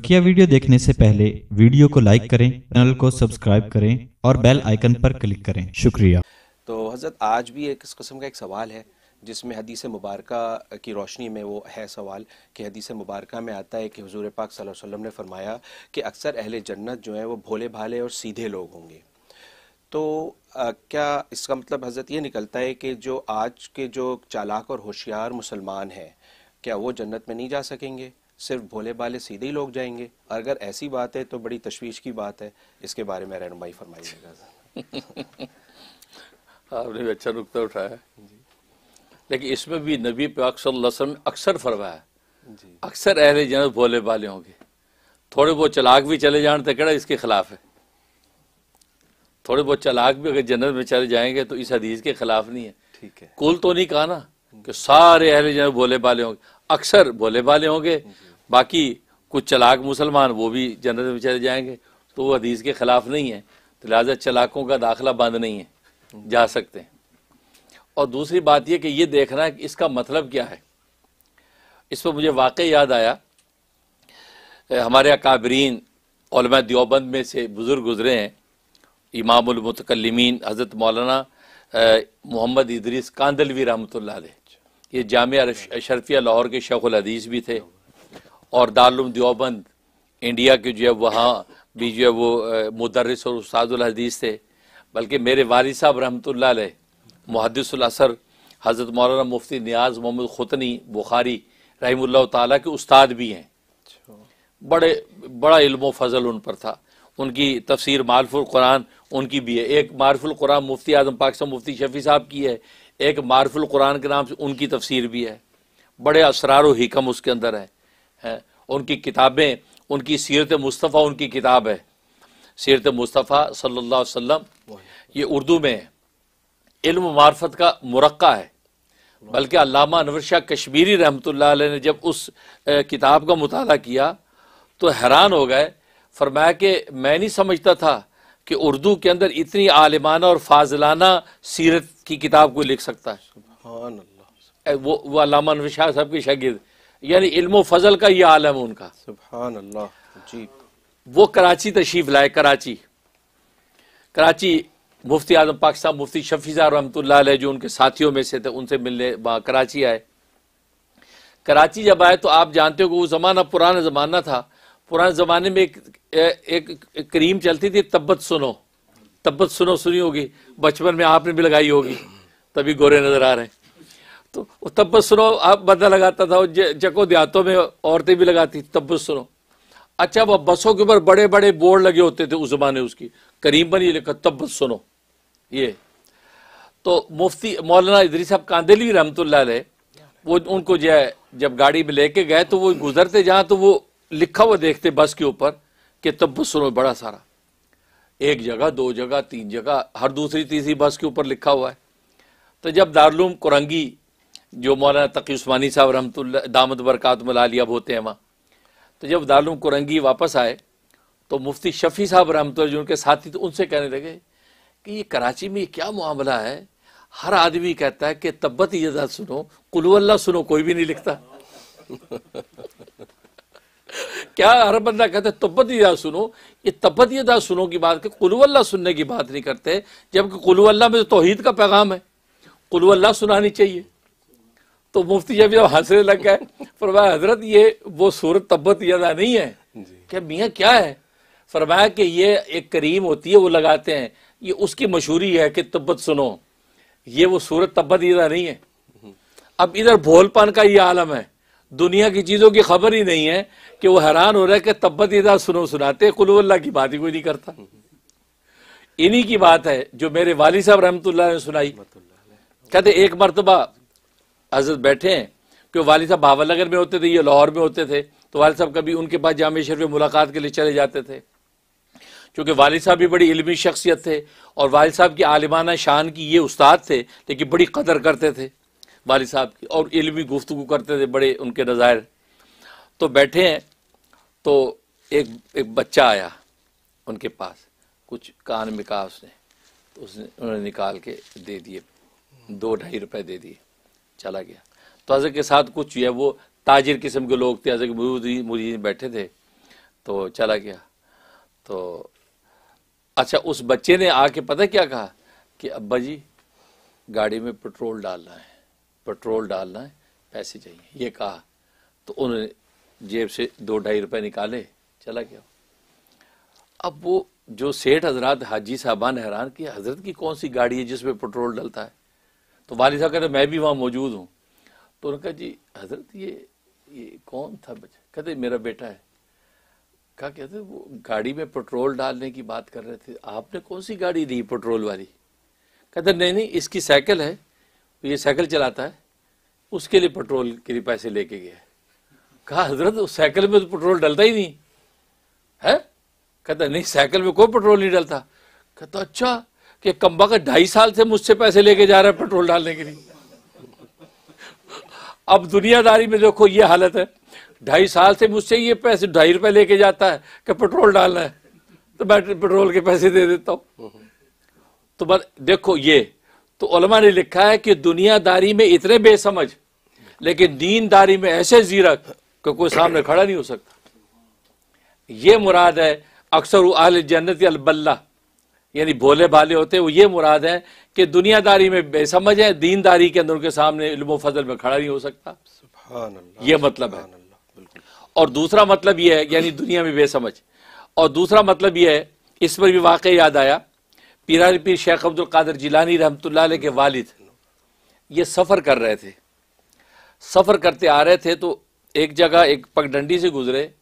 बकिया video देखने से पहले वीडियो को लाइक करें, चैनल को सब्सक्राइब करें और बेल आइकन पर क्लिक करें। शुक्रिया। तो हज़रत आज भी एक इस किस्म का एक सवाल है जिसमें हदीस मुबारका की रोशनी में वो है सवाल कि हदीस मुबारका में आता है कि हुजूर पाक सल्लल्लाहु अलैहि वसल्लम ने फरमाया कि अक्सर अहले जन्नत जो हैं वो भोले भाले और सीधे लोग होंगे। तो क्या इसका मतलब हज़रत ये निकलता है कि जो आज के जो चालाक और होशियार मुसलमान हैं क्या वो जन्नत में नहीं जा सकेंगे, सिर्फ भोले भाले सीधे ही लोग जाएंगे? अगर ऐसी बात है तो बड़ी तशवीश की बात है, इसके बारे में रहनुमाई फरमाइएगा। आपने भी अच्छा नुक्ता उठाया, लेकिन इसमें भी नबी पाक सल्लल्लाहु अलैहि वसल्लम अक्सर फरमाया अक्सर अहले जन्नत भोले भाले होंगे। थोड़े बहुत चलाक भी चले जाने तो केड़ा इसके खिलाफ है। थोड़े बहुत चलाक भी अगर जन्नत में चले जाएंगे तो इस हदीस के खिलाफ नहीं है। ठीक है, कुल तो नहीं कहा ना कि सारे अहले जन्नत भोले भाले होंगे, अक्सर भोले भाले होंगे, बाकी कुछ चलाक मुसलमान वो भी जन्नत में चले जाएंगे, तो वो हदीस के खिलाफ नहीं है। तो लिहाजा चलाकों का दाखिला बंद नहीं है, जा सकते हैं। और दूसरी बात यह कि ये देखना है कि इसका मतलब क्या है। इस पर मुझे वाकई याद आया, हमारे अकाबरीन उलमा देवबंद में से बुज़ुर्ग गुजरे हैं, इमामुल मुतकल्लिमीन हज़रत मौलाना मोहम्मद इदरीस कांदलवी रहमतुल्लाह अलैह। ये जामिया अशरफिया लाहौर के शेखुल हदीस भी थे और दारुल देवबंद इंडिया के जो है वहाँ भी जो है वो मुदर्रिस और उस्तादुल हदीस थे। बल्कि मेरे वालिद साहब रहमतुल्लाह अलैह मुहद्दिसुल असर हज़रत मौलाना मुफ्ती नियाज़ मोहम्मद खुतनी बुखारी रहीमुल्लाह ताला के उस्ताद भी हैं। बड़ा इल्म व फजल उन पर था। उनकी तफसीर मारिफुल कुरान उनकी भी है। एक मारिफुल कुरान मुफ्ती आजम पाकिस्तान मुफ्ती शफी साहब की है, एक मारिफुल कुरान के नाम से उनकी तफसीर भी है। बड़े असरार व हिकम उसके अंदर है। उनकी किताबें, उनकी सीरत मुस्तफ़ा उनकी किताब है, सीरत मुस्तफ़ा सल्लल्लाहु अलैहि वसल्लम। ये उर्दू में है, इल्म मार्फत का मुरक्का है। बल्कि अल्लामा अनवर शाह कश्मीरी रहमतुल्लाह अलैह ने जब उस किताब का मुताला किया तो हैरान हो गए। फरमाया कि मैं नहीं समझता था कि उर्दू के अंदर इतनी आलिमाना और फाजिलाना सीरत की किताब कोई लिख सकता है। सुभान अल्लाह। वो अल्लामा अनवर शाह साहब के शागिर्द, यानी इल्म फजल का ये आलम है उनका। सुभान अल्लाह जी। वो कराची तशरीफ लाए, कराची मुफ्ती आजम पाकिस्तान मुफ्ती शफी साहब रहमतुल्लाह अलैह जो उनके साथियों में से थे, उनसे मिलने वहाँ कराची आए। कराची जब आए तो आप जानते हो कि वो ज़माना पुराना ज़माना था। पुराने ज़माने में एक क्रीम चलती थी, तब्बत सुनो सुनी होगी, बचपन में आपने भी लगाई होगी, तभी गोरे नज़र आ रहे हैं। तो वो तब्बत सुनो आप बंदा लगाता था, जको देहातों में औरतें भी लगाती तब्बत सुनो। अच्छा, वो बसों के ऊपर बड़े बड़े बोर्ड लगे होते थे उस ज़माने, उसकी करीम पर ये लिखा तब्बत सुनो। ये तो मुफ्ती मौलाना इदरीस साहब कांदलवी रहमतुल्लाह अलैह वो उनको जो है जब गाड़ी में लेके गए तो वो गुजरते जहाँ तो वो लिखा हुआ देखते बस के ऊपर कि तब्बत सुनो, बड़ा सारा, एक जगह, दो जगह, तीन जगह, हर दूसरी तीसरी बस के ऊपर लिखा हुआ है। तो जब दारुल कुरंगी जो मौलाना तकी उस्मानी साहब रहमतुल्लाह दामद बरकातुहुल आलिया होते हैं वहाँ, तो जब दारुल कुरंगी वापस आए तो मुफ्ती शफी साहब रहमतुल्लाह जो उनके साथी थे उनसे कहने लगे कि ये कराची में क्या मामला है, हर आदमी कहता है कि तब्बत यदा सुनो, कुल हुवल्लाह सुनो, कोई भी नहीं लिखता। क्या हर बंदा कहता है तब्बत यदा सुनो, ये तब्बत यदा सुनो की बात, कुल हुवल्लाह सुनने की बात नहीं करते, जबकि कुल हुवल्लाह में तो तौहीद का पैगाम है, कुल हुवल्लाह सुनानी चाहिए। तो मुफ्ती जब हंसने लग गए, फरमाया हजरत ये वो सूरत तब्बत यदा नहीं है। क्या मियाँ क्या है? फरमाया कि ये एक करीम होती है वो लगाते हैं, ये उसकी मशहूरी है कि तब्बत सुनो, ये वो सूरत तब्बत यदा नहीं है। अब इधर भोलपन का ये आलम है, दुनिया की चीज़ों की खबर ही नहीं है कि वो हैरान हो रहा है कि तब्बत यदा सुनो सुनाते, कुल हुवल्लाह की बात ही कोई नहीं करता। इन्हीं की बात है जो मेरे वालिद साहब रहमतुल्लाह ने सुनाई। कहते एक मरतबा हजरत बैठे हैं कि वालिद साहब भावलनगर में होते थे, ये लाहौर में होते थे, तो वालिद साहब कभी उनके पास जामिया शरीफ में मुलाकात के लिए चले जाते थे। क्योंकि वालिद साहब भी बड़ी इल्मी शख्सियत थे और वालिद साहब की आलिमाना शान की ये उस्ताद थे, लेकिन बड़ी कदर करते थे वालिद साहब की और इल्मी गुफ्तगू करते थे, बड़े उनके नज़ायर। तो बैठे हैं तो एक बच्चा आया उनके पास, कुछ कान में कहा उसने, तो उन्होंने निकाल के दे दिए, 2-2.5 रुपए दे दिए, चला गया। तो हज़रत के साथ कुछ जो है वो ताजिर किस्म के लोग थे, हज़रत मुरीद बैठे थे। तो चला गया। तो अच्छा, उस बच्चे ने आके पता क्या कहा कि अब्बा जी गाड़ी में पेट्रोल डालना है, पेट्रोल डालना है, पैसे चाहिए, ये कहा। तो उन्होंने जेब से 2-2.5 रुपए निकाले, चला गया। अब वो जो सेठ हजरात हाजी साहबान हैरान कि हजरत की कौन सी गाड़ी है जिसमें पेट्रोल डलता है। तो वालिद साहब कहते मैं भी वहाँ मौजूद हूँ। तो उन्होंने कहा जी हजरत ये कौन था बच्चा? कहते मेरा बेटा है। कहा कहते वो गाड़ी में पेट्रोल डालने की बात कर रहे थे, आपने कौन सी गाड़ी दी पेट्रोल वाली? कहते नहीं इसकी साइकिल है, ये साइकिल चलाता है, उसके लिए पेट्रोल के लिए पैसे लेके गया। कहा हजरत उस साइकिल में तो पेट्रोल डलता ही नहीं है। कहता नहीं साइकिल में कोई पेट्रोल नहीं डलता। कहता अच्छा, कि कम्बा का 2.5 साल से मुझसे पैसे लेके जा रहा है पेट्रोल डालने के लिए। अब दुनियादारी में देखो ये हालत है, 2.5 साल से मुझसे ये पैसे 2.5 रुपए लेके जाता है कि पेट्रोल डालना है, तो मैं पेट्रोल के पैसे दे देता हूँ। तो बस देखो ये तो उलमा ने लिखा है कि दुनियादारी में इतने बेसमझ, लेकिन दीनदारी में ऐसे जीरक कि कोई सामने खड़ा नहीं हो सकता। ये मुराद है अक्सर अहले जन्नत अल-बल्ला, यानी भोले भाले होते हैं, वो ये मुराद है कि दुनियादारी में बेसमझ है, दीनदारी के अंदर उनके सामने इल्म फजल में खड़ा नहीं हो सकता। ये मतलब है। और दूसरा मतलब ये है, यानी दुनिया में बेसमझ। और दूसरा मतलब ये है, इस पर भी वाक़या याद आया, पीरानी पीर शेख अब्दुल कादिर जिलानी रहमतुल्लाह अलैह के वालिद ये सफ़र कर रहे थे। सफ़र करते आ रहे थे तो एक जगह एक पगडंडी से गुजरे,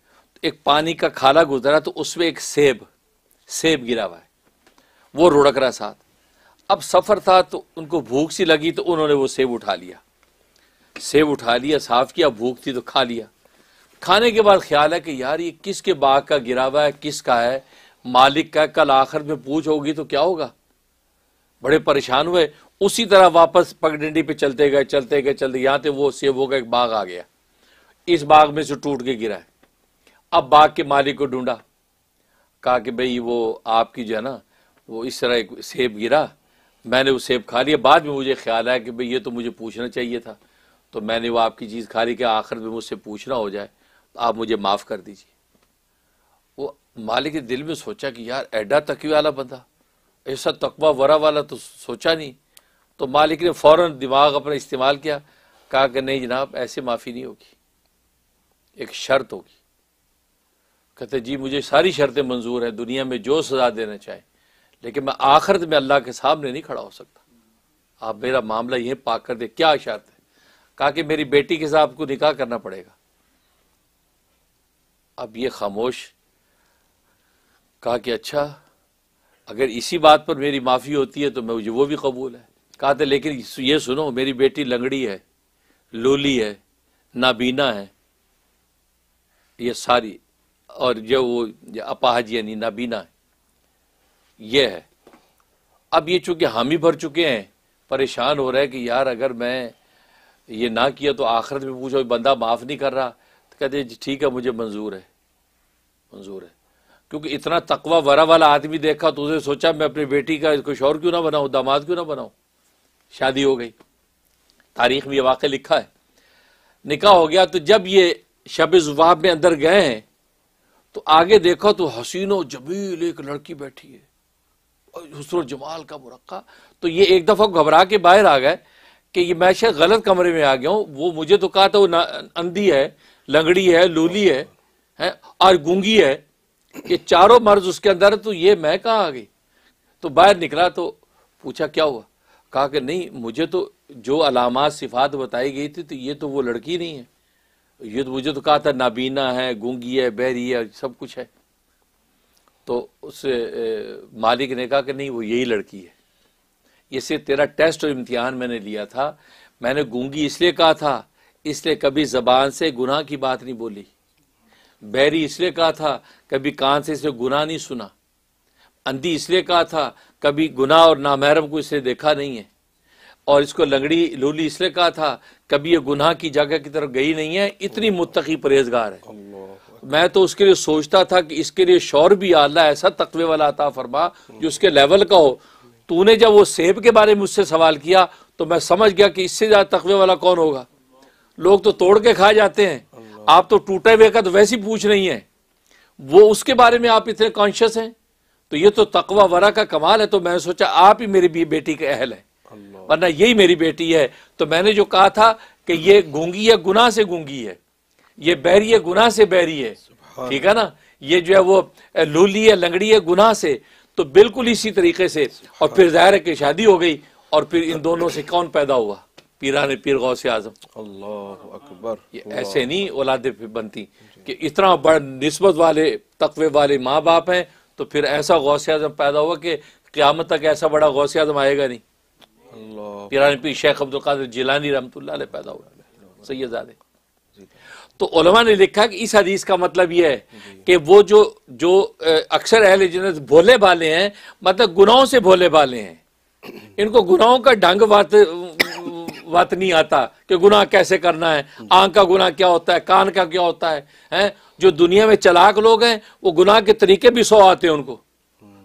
एक पानी का खाला गुजरा, तो उसमें एक सेब गिरा हुआ है, वो रुड़क रहा साथ। अब सफ़र था तो उनको भूख सी लगी, तो उन्होंने वो सेब उठा लिया, साफ़ किया, भूख थी तो खा लिया। खाने के बाद ख्याल है कि यार ये किसके बाग का गिरा हुआ है, किसका है, मालिक का, कल आखिर में पूछ होगी तो क्या होगा। बड़े परेशान हुए, उसी तरह वापस पगडंडी पे चलते गए यहाँ से वो सेबों का एक बाग आ गया, इस बाग में से टूट के गिरा है। अब बाग के मालिक को ढूंढा, कहा कि भाई वो आपकी जो है ना वो इस तरह एक सेब गिरा, मैंने वो सेब खा लिया, बाद में मुझे ख्याल आया कि भाई ये तो मुझे पूछना चाहिए था, तो मैंने वो आपकी चीज़ खा ली कि आखिर में मुझसे पूछना हो जाए तो आप मुझे माफ़ कर दीजिए। वो मालिक के दिल में सोचा कि यार एडा तकवी वाला बंदा, ऐसा तकवा वरा वाला तो सोचा नहीं। तो मालिक ने फ़ौरन दिमाग अपना इस्तेमाल किया, कहा कि नहीं जनाब ऐसे माफ़ी नहीं होगी, एक शर्त होगी। कहते जी मुझे सारी शर्तें मंजूर हैं, दुनिया में जो सज़ा देना चाहे, लेकिन मैं आखिरत में अल्लाह के सामने नहीं खड़ा हो सकता, आप मेरा मामला यहीं पाक कर दे। क्या शर्त है? कहा कि मेरी बेटी के साथ आपको निकाह करना पड़ेगा। अब ये खामोश, कहा कि अच्छा अगर इसी बात पर मेरी माफ़ी होती है तो मुझे वो भी कबूल है। कहा था लेकिन ये सुनो, मेरी बेटी लंगड़ी है, लोली है, नाबीना है, ये सारी, और जो वो अपाहज यानी नाबीना है, ये है। अब ये चूंकि हामी भर चुके हैं, परेशान हो रहे हैं कि यार अगर मैं ये ना किया तो आखिरत में पूछो बंदा माफ़ नहीं कर रहा, तो कहते ठीक है मुझे मंजूर है, क्योंकि इतना तकवा वरा वाला आदमी देखा तो उसने सोचा मैं अपनी बेटी का कुछ और क्यों ना बनाऊं, दामाद क्यों ना बनाऊं। शादी हो गई, तारीख में ये वाक़या लिखा है, निकाह हो गया। तो जब ये शब ज़ुवाब में अंदर गए हैं तो आगे देखो तो हसीनो जमील एक लड़की बैठी है, हुस्न जमाल का मुरक्का। तो ये एक दफ़ा घबरा के बाहर आ गए कि ये मैं शायद गलत कमरे में आ गया हूँ। वो मुझे तो कहा था वो अंधी है, लंगड़ी है, लूली है और गूंगी है, ये चारों मर्ज उसके अंदर, तो ये मैं कहाँ आ गई। तो बाहर निकला तो पूछा क्या हुआ, कहा कि नहीं मुझे तो जो अलामात सिफात बताई गई थी तो ये तो वो लड़की नहीं है, ये तो मुझे तो कहा था नाबीना है, गूंगी है, बहरी है, सब कुछ है। तो उस मालिक ने कहा कि नहीं वो यही लड़की है, इससे तेरा टेस्ट और इम्तिहान मैंने लिया था। मैंने गूंगी इसलिए कहा था, इसलिए कभी ज़बान से गुनाह की बात नहीं बोली, बहरी इसलिए कहा था कभी कान से इसलिए गुनाह नहीं सुना, अंधी इसलिए कहा था कभी गुनाह और नामहरम को इसलिए देखा नहीं है, और इसको लंगड़ी लूली इसलिए कहा था कभी ये गुनाह की जगह की तरफ गई नहीं है। इतनी मुत्तकी परहेजगार है। मैं तो उसके लिए सोचता था कि इसके लिए शौर भी अल्लाह ऐसा तकवे वाला अता फरमा जो उसके लेवल का हो। तूने जब वो सेब के बारे में मुझसे सवाल किया तो मैं समझ गया कि इससे ज्यादा तकवे वाला कौन होगा। लोग तो तोड़ के खा जाते हैं, आप तो टूटे हुए का तो वैसी पूछ नहीं है। वो उसके बारे में आप इतने कॉन्शियस हैं, तो ये तो तकवा वरा का कमाल है। तो मैंने सोचा आप ही मेरी बेटी के अहल है, वरना यही मेरी बेटी है। तो मैंने जो कहा था कि ये गूंगी है, गुनाह से गूंगी है, ये बहरी है, गुनाह से बहरी है, ठीक है ना, ये जो है वो लूली है, लंगड़ी है, गुनाह से। तो बिल्कुल इसी तरीके से। और फिर जाहिर है कि शादी हो गई, और फिर इन दोनों से कौन पैदा हुआ? पीराने पीर गौसे आजम। अल्लाह अकबर। ये ऐसे नहीं औलादे बनती कि इतना बड़ा निस्बत वाले तकवे वाले माँ बाप हैं, तो फिर ऐसा गौसे आजम पैदा हुआ कि क़यामत तक ऐसा बड़ा गौसे आजम आएगा नहीं। अल्लाह। पीराने पीर शेख अब्दुल कादिर जिलानी रहमतुल्लाह अलैह पैदा हुआ, सैयदादे। तो उलमा ने लिखा कि इस हदीस का मतलब यह है कि वो जो अक्सर अहले जन्नत भोले भाले हैं, मतलब गुनाहों से भोले भाले हैं, इनको गुनाहों का ढंग बात नहीं आता कि गुनाह कैसे करना है, आंख का गुनाह क्या होता है, कान का क्या होता है, हैं? जो दुनिया में चालाक लोग हैं वो गुनाह के तरीके भी 100 आते हैं उनको।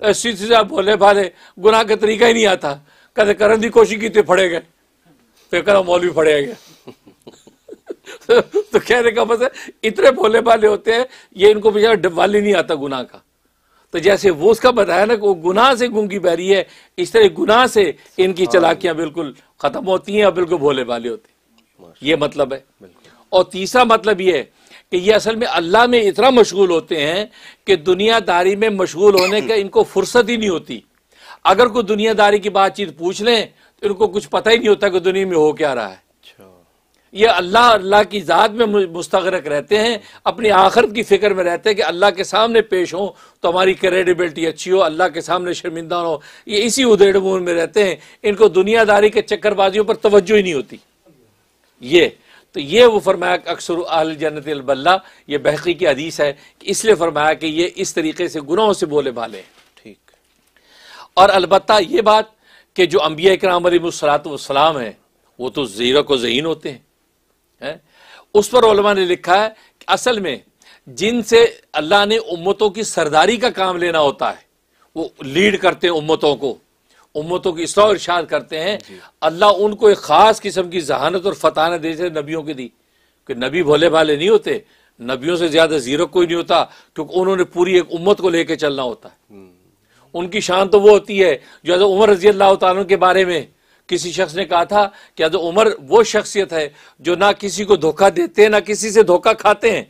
ऐसी चीजें भोले भाले गुनाह का तरीका ही नहीं आता, कदे करने की कोशिश की तो फड़े गए, फिर करा मौलवी फड़े गए। तो कहने का मतलब इतने भोले भाले होते हैं, ये इनको बेचारा डब्बाल नहीं आता गुनाह का। तो जैसे वो उसका बताया ना कि वो गुनाह से गूंगी बहरी है, इस तरह गुनाह से इनकी चालाकियां बिल्कुल खत्म होती हैं और बिल्कुल भोले भाले होते हैं, ये मतलब है। और तीसरा मतलब ये है कि ये असल में अल्लाह में इतना मशगूल होते हैं कि दुनियादारी में मशगूल होने का इनको फुर्सत ही नहीं होती। अगर कोई दुनियादारी की बातचीत पूछ लें तो इनको कुछ पता ही नहीं होता कि दुनिया में हो क्या रहा है। ये अल्लाह की ज़ात में मुस्तगरक रहते हैं, अपनी आखिरत की फिक्र में रहते हैं कि अल्लाह के सामने पेश हो तो हमारी क्रेडिबिलिटी अच्छी हो, अल्लाह के सामने शर्मिंदा हो। ये इसी उधेड़ बुन में रहते हैं, इनको दुनियादारी के चक्करबाजियों पर तवज्जो ही नहीं होती। ये वो फरमाया अक्सर अहल जन्नत अल बल्ला, ये बहकी की हदीस है, इसलिए फरमाया कि ये इस तरीके से गुनाहों से बोले भाले हैं। ठीक। और अलबत्ता ये बात कि जो अंबिया इकराम अलैहिस्सलाम है वो तो ज़ीरा को ज़हीन होते हैं, उस पर उलमा ने लिखा है कि असल में जिनसे अल्लाह ने उम्मतों की सरदारी का काम लेना होता है, वो लीड करते हैं उम्मतों की इस्लाह और इरशाद करते हैं। अल्लाह उनको एक ख़ास किस्म की जहानत और फतानत जैसे नबियों की दी कि नबी भोले भाले नहीं होते, नबियों से ज़्यादा ज़ीरो कोई नहीं होता, क्योंकि उन्होंने पूरी एक उम्मत को लेकर चलना होता है। उनकी शान तो वो होती है जो हज़रत उमर रज़ी अल्लाह तआला के बारे में किसी शख्स ने कहा था कि हज़रत उमर वो शख्सियत है जो ना किसी को धोखा देते हैं ना किसी से धोखा खाते हैं।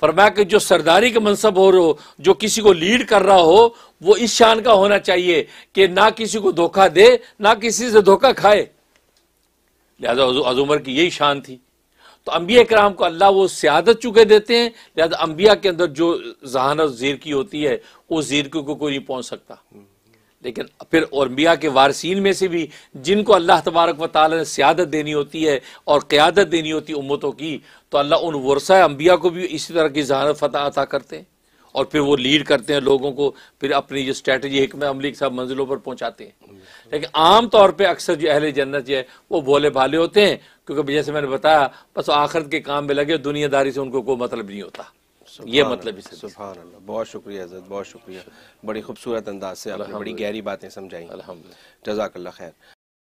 फरमाया कि जो सरदारी का मनसब हो, जो किसी को लीड कर रहा हो, वो इस शान का होना चाहिए कि ना किसी को धोखा दे ना किसी से धोखा खाए। लिहाजा हज़रत उमर की यही शान थी। तो अंबिया कराम को अल्लाह वो सियादत चुके देते हैं, लिहाजा अंबिया के अंदर जो जहानत ज़ीरकी होती है वो ज़ीरकी को कोई नहीं पहुंच सकता। लेकिन फिर अंबिया के वारसीन में से भी जिनको अल्लाह तबारक व तआला ने सियादत देनी होती है और क़यादत देनी होती है उम्मतों की, तो अल्लाह उन वर्सा अंबिया को भी इसी तरह की जहानत फ़तह अता करते हैं और फिर वो लीड करते हैं लोगों को, फिर अपनी जो स्ट्रैटेजी हिकमत अमली के साथ मंजिलों पर पहुँचाते हैं। लेकिन आम तौर पर अक्सर जो अहले जन्नत जो है वो भोले भाले होते हैं, क्योंकि जैसे मैंने बताया बस आखिरत के काम में लगे, दुनियादारी से उनको कोई मतलब नहीं होता। ये मतलब इसे। सुभान अल्लाह, बहुत शुक्रिया हज़रत, बहुत शुक्रिया, बड़ी खूबसूरत अंदाज से आपने बड़ी गहरी बातें समझाई। अल्हम्दुलिल्लाह, जज़ाकल्लाह खैर।